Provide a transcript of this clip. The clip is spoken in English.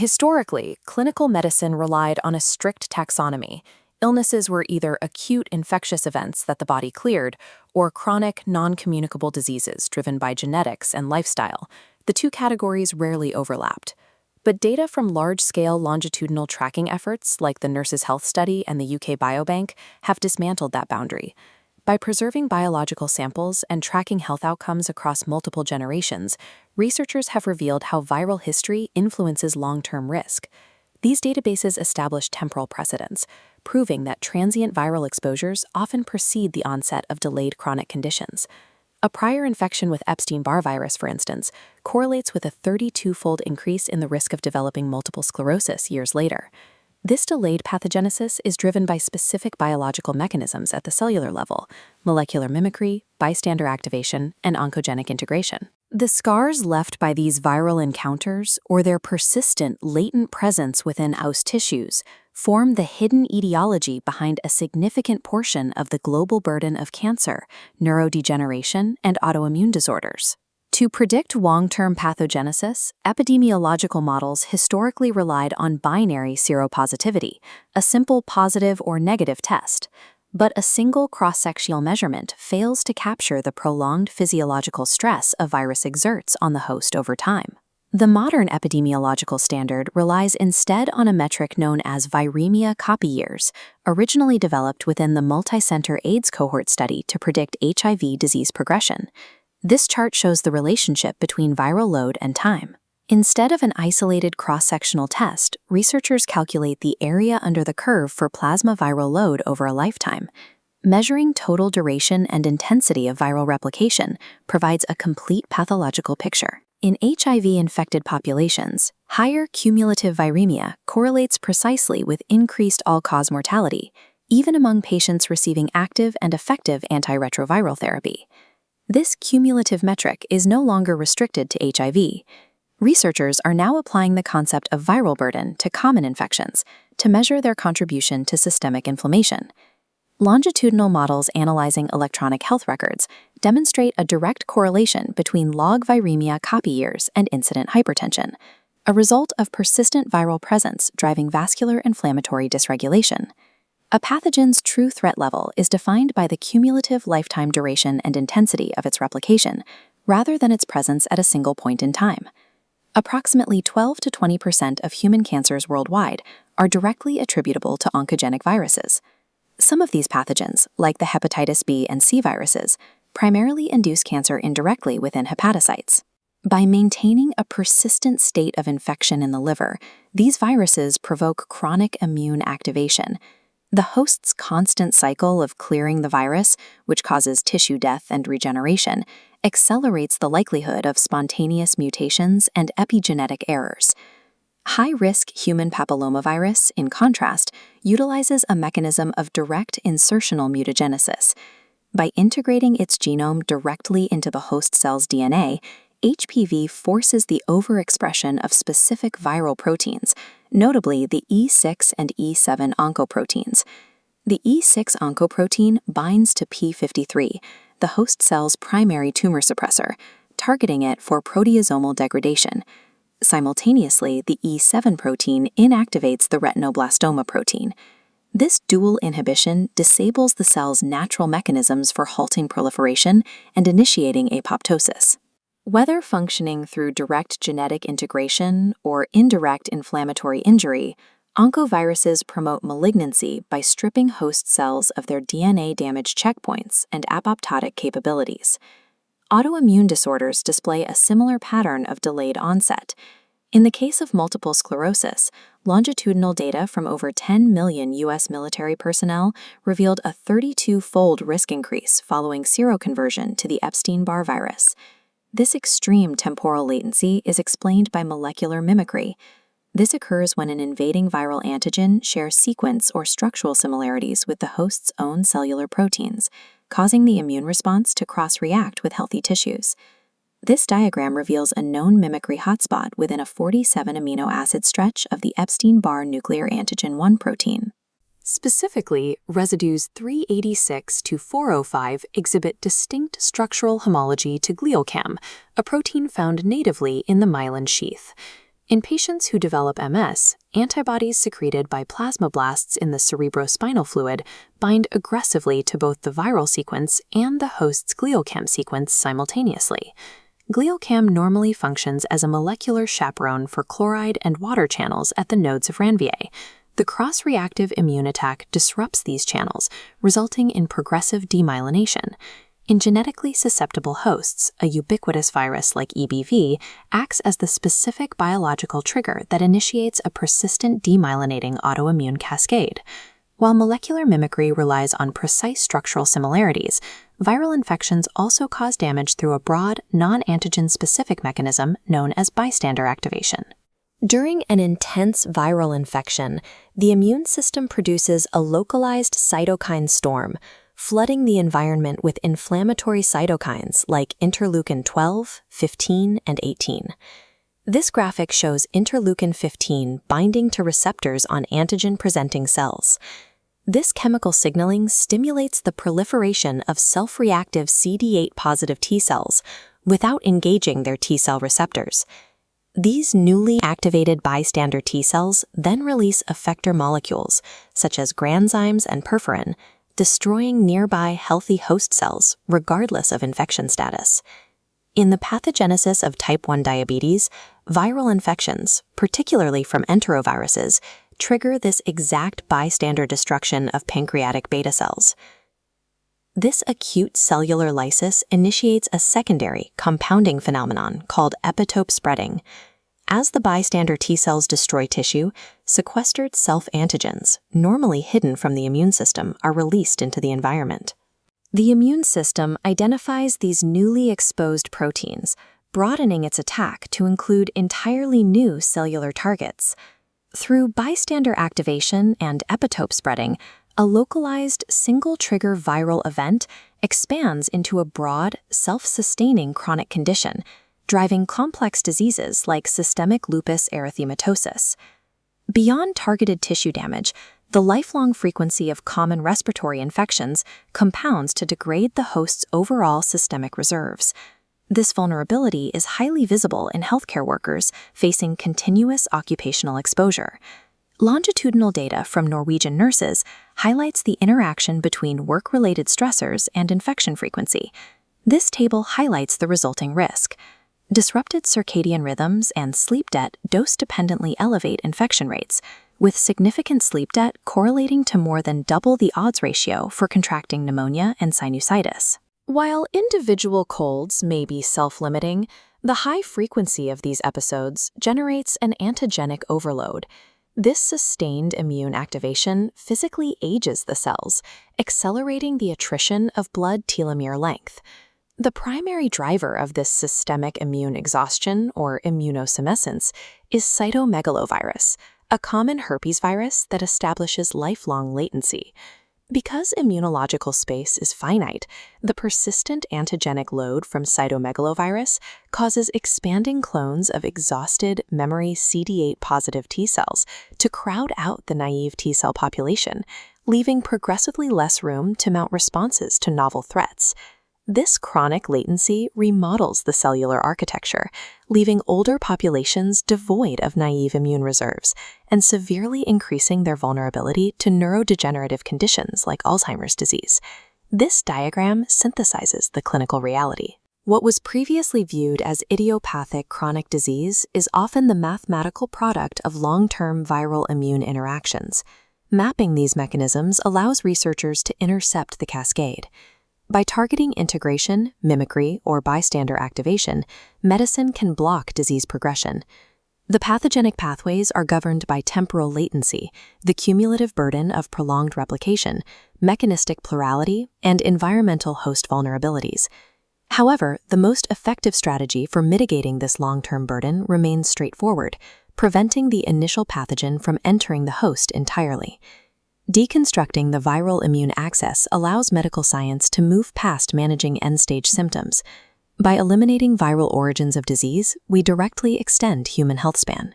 Historically, clinical medicine relied on a strict taxonomy. Illnesses were either acute infectious events that the body cleared, or chronic non-communicable diseases driven by genetics and lifestyle. The two categories rarely overlapped. But data from large-scale longitudinal tracking efforts like the Nurses' Health Study and the UK Biobank have dismantled that boundary. By preserving biological samples and tracking health outcomes across multiple generations, researchers have revealed how viral history influences long-term risk. These databases establish temporal precedents, proving that transient viral exposures often precede the onset of delayed chronic conditions. A prior infection with Epstein-Barr virus, for instance, correlates with a 32-fold increase in the risk of developing multiple sclerosis years later. This delayed pathogenesis is driven by specific biological mechanisms at the cellular level: molecular mimicry, bystander activation, and oncogenic integration. The scars left by these viral encounters, or their persistent, latent presence within host tissues, form the hidden etiology behind a significant portion of the global burden of cancer, neurodegeneration, and autoimmune disorders. To predict long-term pathogenesis, epidemiological models historically relied on binary seropositivity, a simple positive or negative test. But a single cross-sectional measurement fails to capture the prolonged physiological stress a virus exerts on the host over time. The modern epidemiological standard relies instead on a metric known as viremia copy years, originally developed within the multi-center AIDS cohort study to predict HIV disease progression. This chart shows the relationship between viral load and time. Instead of an isolated cross-sectional test, researchers calculate the area under the curve for plasma viral load over a lifetime. Measuring total duration and intensity of viral replication provides a complete pathological picture. In HIV-infected populations, higher cumulative viremia correlates precisely with increased all-cause mortality, even among patients receiving active and effective antiretroviral therapy. This cumulative metric is no longer restricted to HIV. Researchers are now applying the concept of viral burden to common infections to measure their contribution to systemic inflammation. Longitudinal models analyzing electronic health records demonstrate a direct correlation between log viremia copy years and incident hypertension, a result of persistent viral presence driving vascular inflammatory dysregulation. A pathogen's true threat level is defined by the cumulative lifetime duration and intensity of its replication, rather than its presence at a single point in time. Approximately 12 to 20% of human cancers worldwide are directly attributable to oncogenic viruses. Some of these pathogens, like the hepatitis B and C viruses, primarily induce cancer indirectly within hepatocytes. By maintaining a persistent state of infection in the liver, these viruses provoke chronic immune activation. The host's constant cycle of clearing the virus, which causes tissue death and regeneration, accelerates the likelihood of spontaneous mutations and epigenetic errors. High-risk human papillomavirus, in contrast, utilizes a mechanism of direct insertional mutagenesis. By integrating its genome directly into the host cell's DNA, HPV forces the overexpression of specific viral proteins, notably the E6 and E7 oncoproteins. The E6 oncoprotein binds to p53, the host cell's primary tumor suppressor, targeting it for proteasomal degradation. Simultaneously, the E7 protein inactivates the retinoblastoma protein. This dual inhibition disables the cell's natural mechanisms for halting proliferation and initiating apoptosis. Whether functioning through direct genetic integration or indirect inflammatory injury, oncoviruses promote malignancy by stripping host cells of their DNA-damaged checkpoints and apoptotic capabilities. Autoimmune disorders display a similar pattern of delayed onset. In the case of multiple sclerosis, longitudinal data from over 10 million U.S. military personnel revealed a 32-fold risk increase following seroconversion to the Epstein-Barr virus. This extreme temporal latency is explained by molecular mimicry. This occurs when an invading viral antigen shares sequence or structural similarities with the host's own cellular proteins, causing the immune response to cross-react with healthy tissues. This diagram reveals a known mimicry hotspot within a 47 amino acid stretch of the Epstein-Barr nuclear antigen 1 protein. Specifically, residues 386 to 405 exhibit distinct structural homology to gliocam, a protein found natively in the myelin sheath. In patients who develop MS, antibodies secreted by plasmablasts in the cerebrospinal fluid bind aggressively to both the viral sequence and the host's gliocam sequence simultaneously. Gliocam normally functions as a molecular chaperone for chloride and water channels at the nodes of Ranvier. The cross-reactive immune attack disrupts these channels, resulting in progressive demyelination. In genetically susceptible hosts, a ubiquitous virus like EBV acts as the specific biological trigger that initiates a persistent demyelinating autoimmune cascade. While molecular mimicry relies on precise structural similarities, viral infections also cause damage through a broad, non-antigen-specific mechanism known as bystander activation. During an intense viral infection, the immune system produces a localized cytokine storm, flooding the environment with inflammatory cytokines like interleukin 12, 15, and 18. This graphic shows interleukin 15 binding to receptors on antigen-presenting cells. This chemical signaling stimulates the proliferation of self-reactive CD8-positive T cells without engaging their T cell receptors. These newly activated bystander T cells then release effector molecules, such as granzymes and perforin, destroying nearby healthy host cells regardless of infection status. In the pathogenesis of type 1 diabetes, viral infections, particularly from enteroviruses, trigger this exact bystander destruction of pancreatic beta cells. This acute cellular lysis initiates a secondary, compounding phenomenon called epitope spreading. As the bystander T cells destroy tissue, sequestered self-antigens, normally hidden from the immune system, are released into the environment. The immune system identifies these newly exposed proteins, broadening its attack to include entirely new cellular targets. Through bystander activation and epitope spreading, a localized single-trigger viral event expands into a broad, self-sustaining chronic condition, driving complex diseases like systemic lupus erythematosus. Beyond targeted tissue damage, the lifelong frequency of common respiratory infections compounds to degrade the host's overall systemic reserves. This vulnerability is highly visible in healthcare workers facing continuous occupational exposure. Longitudinal data from Norwegian nurses highlights the interaction between work-related stressors and infection frequency. This table highlights the resulting risk. Disrupted circadian rhythms and sleep debt dose-dependently elevate infection rates, with significant sleep debt correlating to more than double the odds ratio for contracting pneumonia and sinusitis. While individual colds may be self-limiting, the high frequency of these episodes generates an antigenic overload. This sustained immune activation physically ages the cells, accelerating the attrition of blood telomere length. The primary driver of this systemic immune exhaustion, or immunosenescence, is cytomegalovirus, a common herpes virus that establishes lifelong latency. Because immunological space is finite, the persistent antigenic load from cytomegalovirus causes expanding clones of exhausted memory CD8-positive T cells to crowd out the naive T cell population, leaving progressively less room to mount responses to novel threats. This chronic latency remodels the cellular architecture, leaving older populations devoid of naive immune reserves and severely increasing their vulnerability to neurodegenerative conditions like Alzheimer's disease. This diagram synthesizes the clinical reality. What was previously viewed as idiopathic chronic disease is often the mathematical product of long-term viral immune interactions. Mapping these mechanisms allows researchers to intercept the cascade. By targeting integration, mimicry, or bystander activation, medicine can block disease progression. The pathogenic pathways are governed by temporal latency, the cumulative burden of prolonged replication, mechanistic plurality, and environmental host vulnerabilities. However, the most effective strategy for mitigating this long-term burden remains straightforward, preventing the initial pathogen from entering the host entirely. Deconstructing the viral immune axis allows medical science to move past managing end-stage symptoms. By eliminating viral origins of disease, we directly extend human health span.